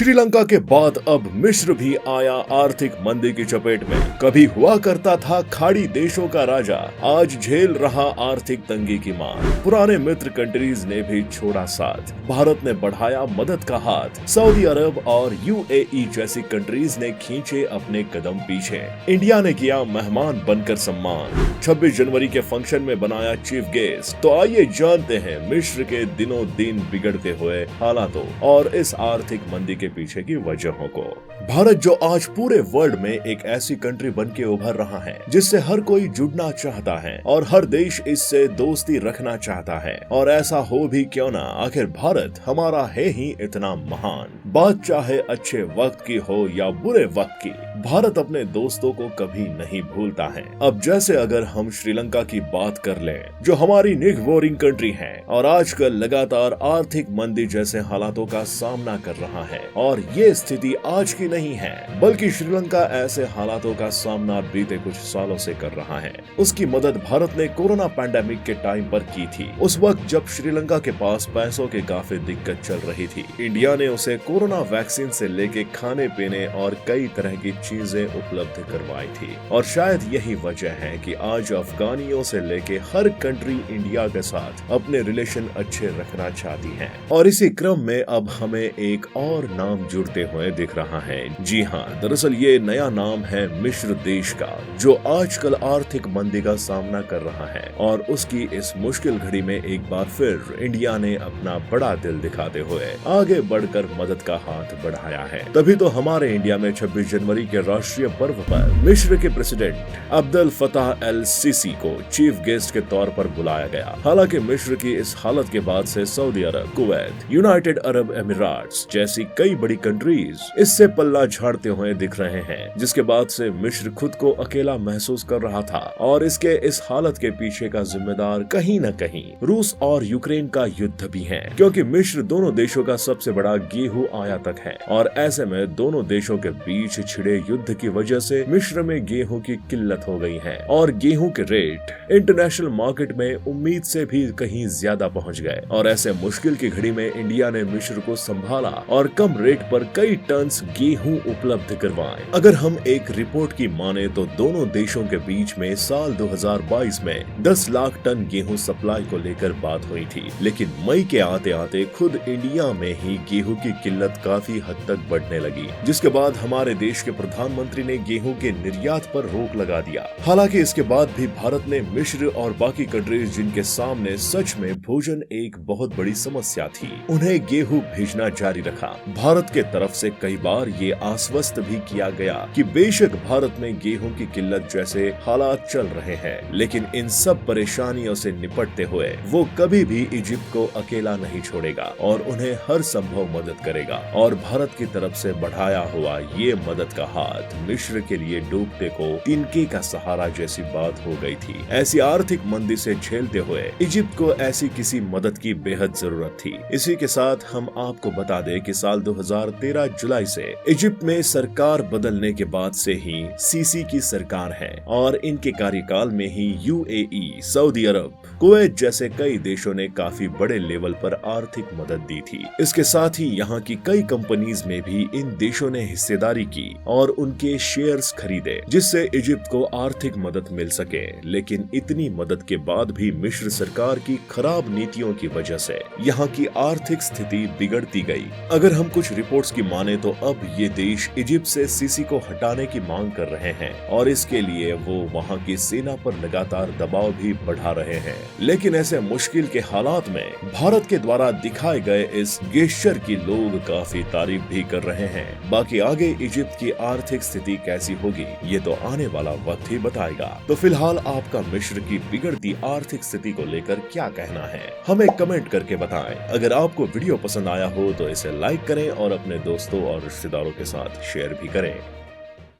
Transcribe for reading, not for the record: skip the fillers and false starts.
श्रीलंका के बाद अब मिस्र भी आया आर्थिक मंदी की चपेट में। कभी हुआ करता था खाड़ी देशों का राजा, आज झेल रहा आर्थिक तंगी की मार। पुराने मित्र कंट्रीज ने भी छोड़ा साथ, भारत ने बढ़ाया मदद का हाथ। सऊदी अरब और यूएई जैसी कंट्रीज ने खींचे अपने कदम पीछे। इंडिया ने किया मेहमान बनकर सम्मान, 26 जनवरी के फंक्शन में बनाया चीफ गेस्ट। तो आइए जानते हैं मिस्र के दिनों दिन बिगड़ते हुए हालातों और इस आर्थिक मंदी के पीछे की वजहों को। भारत जो आज पूरे वर्ल्ड में एक ऐसी कंट्री बन के उभर रहा है जिससे हर कोई जुड़ना चाहता है और हर देश इससे दोस्ती रखना चाहता है, और ऐसा हो भी क्यों ना, आखिर भारत हमारा है ही इतना महान। बात चाहे अच्छे वक्त की हो या बुरे वक्त की, भारत अपने दोस्तों को कभी नहीं भूलता है। अब जैसे अगर हम श्रीलंका की बात कर लें, जो हमारी निगबोरिंग कंट्री है और आजकल लगातार आर्थिक मंदी जैसे हालातों का सामना कर रहा है, और ये स्थिति आज की नहीं है बल्कि श्रीलंका ऐसे हालातों का सामना बीते कुछ सालों से कर रहा है। उसकी मदद भारत ने कोरोना पैंडेमिक के टाइम पर की थी। उस वक्त जब श्रीलंका के पास पैसों की काफी दिक्कत चल रही थी, इंडिया ने उसे कोरोना वैक्सीन से लेके खाने पीने और कई तरह की चीजें उपलब्ध करवाई थी। और शायद यही वजह है कि आज अफगानियों से लेके हर कंट्री इंडिया के साथ अपने रिलेशन अच्छे रखना चाहती है। और इसी क्रम में अब हमें एक और नाम जुड़ते हुए दिख रहा है। जी हाँ, दरअसल ये नया नाम है मिस्र देश का, जो आजकल आर्थिक मंदी का सामना कर रहा है। और उसकी इस मुश्किल घड़ी में एक बार फिर इंडिया ने अपना बड़ा दिल दिखाते हुए आगे बढ़कर मदद का हाथ बढ़ाया है। तभी तो हमारे इंडिया में 26 जनवरी के राष्ट्रीय पर्व पर मिस्र के president Abdul Fattah L CC को चीफ गेस्ट के तौर पर बुलाया गया। हालांकि मिस्र की इस हालत के बाद से सऊदी अरब, कुवैत, यूनाइटेड अरब अमीरात जैसी कई बड़ी कंट्रीज इससे पल्ला झाड़ते हुए दिख रहे हैं, जिसके बाद से मिस्र खुद को अकेला महसूस कर रहा था। और इसके इस हालत के पीछे का जिम्मेदार कहीं न कहीं रूस और यूक्रेन का युद्ध भी है, क्योंकि मिस्र दोनों देशों का सबसे बड़ा गेहूं आयातक है। और ऐसे में दोनों देशों के बीच छिड़े युद्ध की वजह से मिस्र में गेहूं की किल्लत हो गई है और गेहूं के रेट इंटरनेशनल मार्केट में उम्मीद से भी कहीं ज्यादा पहुंच गए। और ऐसे मुश्किल की घड़ी में इंडिया ने मिस्र को संभाला और कम रेट पर कई टन गेहूं उपलब्ध करवाए। अगर हम एक रिपोर्ट की माने तो दोनों देशों के बीच में साल 2022 में 10 लाख टन गेहूं सप्लाई को लेकर बात हुई थी, लेकिन मई के आते आते खुद इंडिया में ही गेहूं की किल्लत काफी हद तक बढ़ने लगी, जिसके बाद हमारे देश के प्रधानमंत्री ने गेहूं के निर्यात पर रोक लगा दिया। हालांकि इसके बाद भी भारत ने मिस्र और बाकी कंट्रीज जिनके सामने सच में भोजन एक बहुत बड़ी समस्या थी, उन्हें गेहूं भेजना जारी रखा। भारत के तरफ से कई बार ये आश्वस्त भी किया गया कि बेशक भारत में गेहूं की किल्लत जैसे हालात चल रहे हैं, लेकिन इन सब परेशानियों से निपटते हुए वो कभी भी इजिप्ट को अकेला नहीं छोड़ेगा और उन्हें हर संभव मदद करेगा। और भारत की तरफ से बढ़ाया हुआ ये मदद का हाथ मिस्र के लिए डूबते को तिनके का सहारा जैसी बात हो गई थी। ऐसी आर्थिक मंदी से झेलते हुए इजिप्ट को ऐसी किसी मदद की बेहद जरूरत थी। इसी के साथ हम आपको बता दें कि साल 2013 जुलाई से इजिप्ट में सरकार बदलने के बाद से ही सीसी की सरकार है और इनके कार्यकाल में ही यूएई, सऊदी अरब, कुवैत जैसे कई देशों ने काफी बड़े लेवल पर आर्थिक मदद दी थी। इसके साथ ही यहाँ की कई कंपनीज में भी इन देशों ने हिस्सेदारी की और उनके शेयर्स खरीदे, जिससे इजिप्ट को आर्थिक मदद मिल सके। लेकिन इतनी मदद के बाद भी मिस्र सरकार की खराब नीतियों की वजह से यहाँ की आर्थिक स्थिति बिगड़ती गई। अगर हम कुछ रिपोर्ट्स की माने तो अब ये देश इजिप्ट से सीसी को हटाने की मांग कर रहे हैं और इसके लिए वो वहाँ की सेना पर लगातार दबाव भी बढ़ा रहे हैं। लेकिन ऐसे मुश्किल के हालात में भारत के द्वारा दिखाए गए इस गेस्चर की लोग काफी तारीफ भी कर रहे हैं। बाकी आगे इजिप्ट की आर्थिक स्थिति कैसी होगी ये तो आने वाला वक्त ही बताएगा। तो फिलहाल आपका मिस्र की बिगड़ती आर्थिक स्थिति को लेकर क्या कहना है, हमें कमेंट करके बताएं। अगर आपको वीडियो पसंद आया हो तो इसे लाइक करें और अपने दोस्तों और रिश्तेदारों के साथ शेयर भी करें।